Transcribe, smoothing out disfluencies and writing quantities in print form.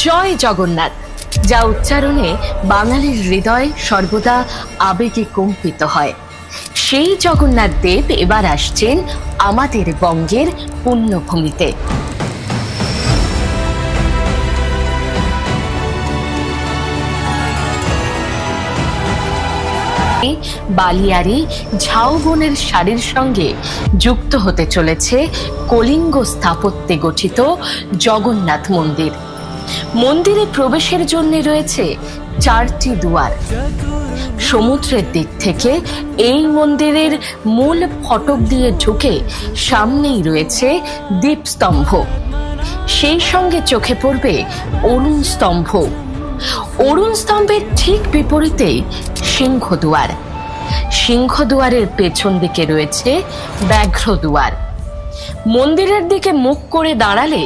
জয় জগন্নাথ, যা উচ্চারণে বাঙালির হৃদয় সর্বদা আবেগে কম্পিত হয়। সেই জগন্নাথ দেব এবার আসছেন আমাদের বঙ্গের পুণ্যভূমিতে। বালিয়ারি ঝাউবনের শাড়ির সঙ্গে যুক্ত হতে চলেছে কলিঙ্গ স্থাপত্যে গঠিত জগন্নাথ মন্দির। মন্দিরে প্রবেশের জন্য রয়েছে 4টি দুয়ার। সমুদ্রের দিক থেকে এই মন্দিরের মূল ফটক দিয়ে ঢুকে সামনেই রয়েছে দীপস্তম্ভ, সেই সঙ্গে চোখে পড়বে অরুণ স্তম্ভ। অরুণ স্তম্ভের ঠিক বিপরীতেই সিংহদুয়ার। সিংহদুয়ারের পেছন দিকে রয়েছে ব্যাঘ্র দুয়ার। মন্দিরের দিকে মুখ করে দাঁড়ালে